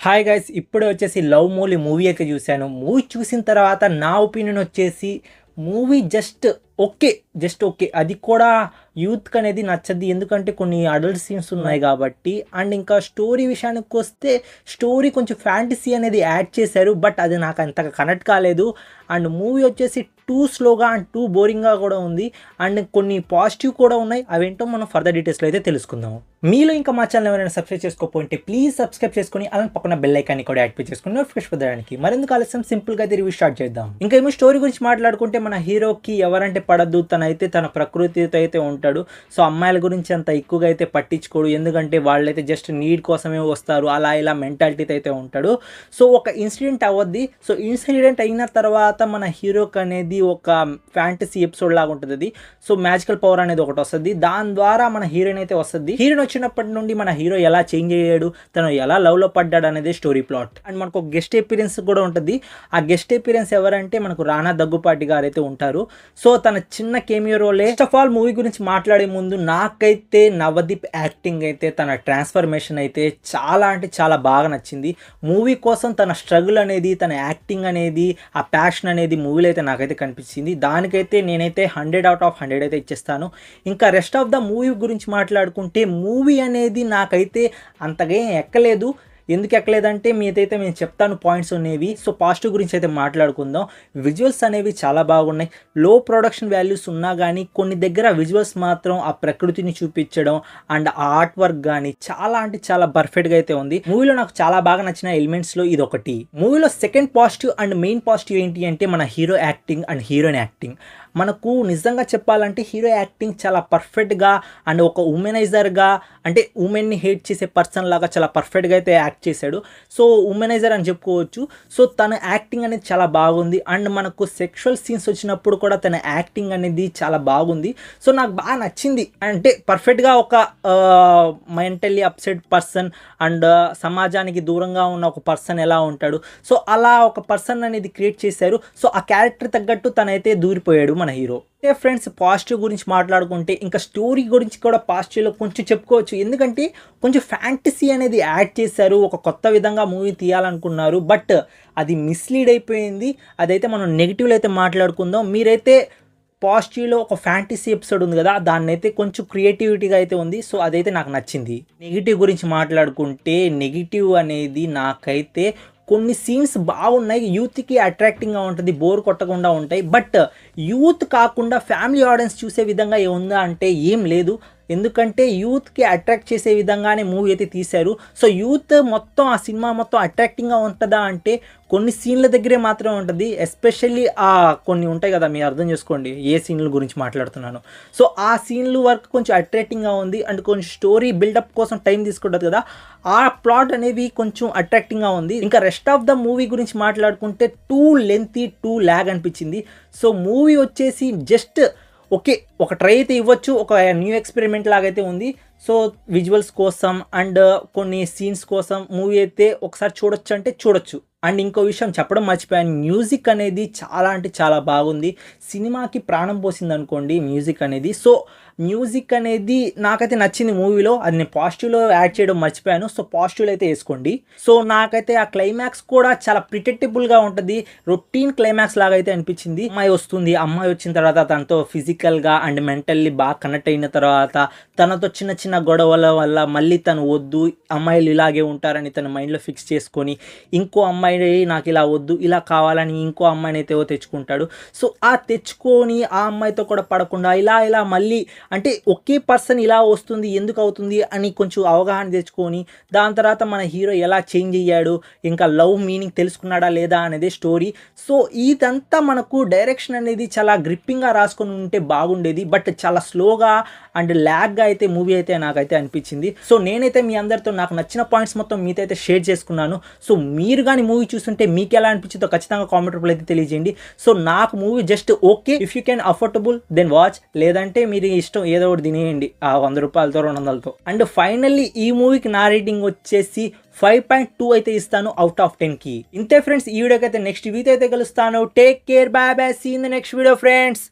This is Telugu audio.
హాయ్ గైస్, ఇప్పుడే వచ్చేసి లవ్ మూవీ అయితే చూశాను. మూవీ చూసిన తర్వాత నా ఒపీనియన్ వచ్చేసి మూవీ జస్ట్ ఓకే. అది కూడా యూత్కి అనేది నచ్చద్ది, ఎందుకంటే కొన్ని అడల్ట్ సీన్స్ ఉన్నాయి కాబట్టి. అండ్ ఇంకా స్టోరీ విషయానికి వస్తే స్టోరీ కొంచెం ఫ్యాంటసీ అనేది యాడ్ చేశారు, బట్ అది నాకు అంతగా కనెక్ట్ కాలేదు. అండ్ మూవీ వచ్చేసి టూ స్లోగా అండ్ టూ బోరింగ్గా కూడా ఉంది. అండ్ కొన్ని పాజిటివ్ కూడా ఉన్నాయి, అవేంటో మనం ఫర్దర్ డీటెయిల్స్లో అయితే తెలుసుకుందాం. మీలో ఇంకా మా ఛానల్ ఎవరైనా సబ్స్క్రైబ్ చేసుకోకపోతే ప్లీజ్ సబ్స్క్రైబ్ చేసుకుని అలానే పక్కన బెల్ ఐకాన్ని కూడా యాక్టివేట్ చేసుకుని నోటిఫికేషన్ పొందడానికి. మరెందుకు ఆలస్యం, సింపుల్గా అయితే రివ్యూ స్టార్ట్ చేద్దాం. ఇంకా ఏమో స్టోరీ గురించి మాట్లాడుకుంటే మన హీరోకి ఎవరంటే పడద్దు, తన ప్రకృతితో అయితే ఉంటాడు. సో అమ్మాయిల గురించి అంత ఎక్కువగా అయితే పట్టించుకోడు, ఎందుకంటే వాళ్ళైతే జస్ట్ నీడ్ కోసమే వస్తారు, అలా ఇలా మెంటాలిటీతో అయితే ఉంటాడు. సో ఒక ఇన్సిడెంట్ అవద్ది. సో ఇన్సిడెంట్ అయిన తర్వాత మన హీరోకి అనేది ఒక ఫ్యాంటసీ ఎపిసోడ్ లాగా ఉంటుంది అది. సో మ్యాజికల్ పవర్ అనేది ఒకటి వస్తుంది, దాని ద్వారా మన హీరోయిన్ అయితే వస్తుంది. హీరోయిన్ వచ్చినప్పటి నుండి మన హీరో ఎలా చేంజ్ అయ్యాడు, తను ఎలా లవ్లో పడ్డాడు అనేది స్టోరీ ప్లాట్. అండ్ మనకు ఒక గెస్ట్ అపీరెన్స్ కూడా ఉంటుంది. ఆ గెస్ట్ అపీరెన్స్ ఎవరంటే మనకు రానా దగ్గుపాటి గారు అయితే ఉంటారు. సో తన చిన్న కేమియో రోలే. ఫస్ట్ ఆఫ్ ఆల్ మూవీ గురించి మాట్లాడే ముందు నాకైతే నవదీప్ యాక్టింగ్ అయితే, తన ట్రాన్స్ఫర్మేషన్ అయితే చాలా అంటే చాలా బాగా నచ్చింది. మూవీ కోసం తన స్ట్రగుల్ అనేది, తన యాక్టింగ్ అనేది, ఆ ప్యాషన్ అనేది మూవీలో అయితే నాకైతే కనిపించింది. దానికైతే నేనైతే 100/100 అయితే ఇచ్చేస్తాను. ఇంకా రెస్ట్ ఆఫ్ ద మూవీ గురించి మాట్లాడుకుంటే మూవీ అనేది నాకైతే అంతగా ఎక్కలేదు. ఎందుకు ఎక్కలేదంటే మీదైతే నేను చెప్తాను పాయింట్స్ అనేవి. సో పాజిటివ్ గురించి అయితే మాట్లాడుకుందాం. విజువల్స్ అనేవి చాలా బాగున్నాయి. లో ప్రొడక్షన్ వాల్యూస్ ఉన్నా కానీ కొన్ని దగ్గర విజువల్స్ మాత్రం ఆ ప్రకృతిని చూపించడం అండ్ ఆ ఆర్ట్ వర్క్ కానీ చాలా అంటే చాలా పర్ఫెక్ట్గా అయితే ఉంది. మూవీలో నాకు చాలా బాగా నచ్చిన ఎలిమెంట్స్లో ఇది ఒకటి. మూవీలో second positive and main positive ఏంటి అంటే మన hero acting and heroine acting. మనకు నిజంగా చెప్పాలంటే హీరో యాక్టింగ్ చాలా పర్ఫెక్ట్గా అండ్ ఒక ఉమెనైజర్గా, అంటే ఉమెన్ని హేట్ చేసే పర్సన్ లాగా చాలా పర్ఫెక్ట్గా అయితే యాక్ట్ చేశాడు. సో ఉమెనైజర్ అని చెప్పుకోవచ్చు. సో తన యాక్టింగ్ అనేది చాలా బాగుంది. అండ్ మనకు సెక్షువల్ సీన్స్ వచ్చినప్పుడు కూడా తన యాక్టింగ్ అనేది చాలా బాగుంది. సో నాకు బాగా నచ్చింది. అంటే పర్ఫెక్ట్గా ఒక మెంటల్లీ అప్సెట్ పర్సన్ అండ్ సమాజానికి దూరంగా ఉన్న ఒక పర్సన్ ఎలా ఉంటాడు, సో అలా ఒక పర్సన్ అనేది క్రియేట్ చేశారు. సో ఆ క్యారెక్టర్ తగ్గట్టు తనైతే దూరిపోయాడు మన హీరో. ఫ్రెండ్స్, పాజిటివ్ గురించి మాట్లాడుకుంటే ఇంకా స్టోరీ గురించి కూడా పాజిటివ్లో కొంచెం చెప్పుకోవచ్చు. ఎందుకంటే కొంచెం ఫ్యాంటసీ అనేది యాడ్ చేశారు, ఒక కొత్త విధంగా మూవీ తీయాలనుకున్నారు, బట్ అది మిస్లీడ్ అయిపోయింది. అదైతే మనం నెగిటివ్లో అయితే మాట్లాడుకుందాం. మీరైతే పాజిటివ్లో ఒక ఫ్యాంటసీ ఎపిసోడ్ ఉంది కదా, దాన్ని అయితే కొంచెం క్రియేటివిటీగా అయితే ఉంది. సో అదైతే నాకు నచ్చింది. నెగిటివ్ గురించి మాట్లాడుకుంటే నెగిటివ్ అనేది నాకైతే కొన్ని సీన్స్ బాగున్నాయి, యూత్కి అట్రాక్టింగ్గా ఉంటుంది, బోర్ కొట్టకుండా ఉంటాయి. బట్ యూత్ కాకుండా ఫ్యామిలీ ఆడియన్స్ చూసే విధంగా ఏముందా అంటే ఏం లేదు. ఎందుకంటే యూత్కి అట్రాక్ట్ చేసే విధంగానే మూవీ అయితే తీశారు. సో యూత్ మొత్తం ఆ సినిమా మొత్తం అట్రాక్టింగ్గా ఉంటుందా అంటే కొన్ని సీన్ల దగ్గరే మాత్రమే ఉంటుంది. ఎస్పెషల్లీ కొన్ని ఉంటాయి కదా, మీరు అర్థం చేసుకోండి ఏ సీన్ల గురించి మాట్లాడుతున్నాను. సో ఆ సీన్లు వరకు కొంచెం అట్రాక్టింగ్గా ఉంది. అండ్ కొంచెం స్టోరీ బిల్డప్ కోసం టైం తీసుకుంటుంది కదా, ఆ ప్లాట్ అనేవి కొంచెం అట్రాక్టింగ్గా ఉంది. ఇంకా రెస్ట్ ఆఫ్ ద మూవీ గురించి మాట్లాడుకుంటే టూ లెంతీ, టూ ల్యాగ్ అనిపించింది. సో మూవీ వచ్చేసి జస్ట్ ఓకే, ఒక ట్రై అయితే ఇవ్వచ్చు, ఒక న్యూ ఎక్స్పెరిమెంట్ లాగైతే ఉంది. సో విజువల్స్ కోసం అండ్ కొన్ని సీన్స్ కోసం మూవీ అయితే ఒకసారి చూడొచ్చు అంటే చూడొచ్చు. అండ్ ఇంకో విషయం చెప్పడం మర్చిపోయాను, మ్యూజిక్ అనేది చాలా అంటే చాలా బాగుంది. సినిమాకి ప్రాణం పోసింది అనుకోండి మ్యూజిక్ అనేది. సో మ్యూజిక్ అనేది నాకైతే నచ్చింది మూవీలో. అది నేను పాజిటివ్లో యాడ్ చేయడం మర్చిపోయాను. సో పాజిటివ్లో అయితే వేసుకోండి. సో నాకైతే ఆ క్లైమాక్స్ కూడా చాలా ప్రిడిక్టబుల్గా ఉంటుంది, రొటీన్ క్లైమాక్స్ లాగా అయితే అనిపించింది. అమ్మాయి వస్తుంది, అమ్మాయి వచ్చిన తర్వాత తనతో ఫిజికల్గా అండ్ మెంటల్లీ బాగా కనెక్ట్ అయిన తర్వాత తనతో చిన్న చిన్న గొడవల వల్ల మళ్ళీ తను వద్దు, అమ్మాయిలు ఇలాగే ఉంటారని తన మైండ్లో ఫిక్స్ చేసుకొని ఇంకో అమ్మాయి నాకు ఇలా వద్దు, ఇలా కావాలని ఇంకో అమ్మాయిని అయితే తెచ్చుకుంటాడు. సో ఆ తెచ్చుకొని ఆ అమ్మాయితో కూడా పడకుండా ఇలా మళ్ళీ అంటే ఒకే పర్సన్ ఇలా వస్తుంది, ఎందుకు అవుతుంది అని కొంచెం అవగాహన తెచ్చుకొని దాని తర్వాత మన హీరో ఎలా చేంజ్ అయ్యాడు, ఇంకా లవ్ మీనింగ్ తెలుసుకున్నాడా లేదా అనేది స్టోరీ. సో ఇదంతా మనకు డైరెక్షన్ అనేది చాలా గ్రిప్పింగ్గా రాసుకొని ఉంటే బాగుండేది, బట్ చాలా స్లోగా అండ్ ల్యాగ్గా అయితే మూవీ అయితే నాకైతే అనిపించింది. సో నేనైతే మీ అందరితో నాకు నచ్చిన పాయింట్స్ మొత్తం మీతో అయితే షేర్ చేసుకున్నాను. సో మీరు కానీ మూవీ చూస్తుంటే మీకు ఎలా అనిపించిందో ఖచ్చితంగా కామెంట్ రూపంలో అయితే తెలియజేయండి. సో నాకు movie just okay, if you can affordable then watch, లేదంటే మీరు ఇష్టం ఏదో ఒకటి తినేయండి ఆ 100 రూపాయలతో 200తో. అండ్ ఫైనల్లీ ఈ మూవీకి నా రేటింగ్ వచ్చేసి 5.2 అయితే ఇస్తాను అవుట్ ఆఫ్ 10కి. ఇంతే ఫ్రెండ్స్, ఈ వీడియోకి అయితే నెక్స్ట్ వీడియో అయితే కలుస్తాను. Take care, bye bye, see in the next video friends.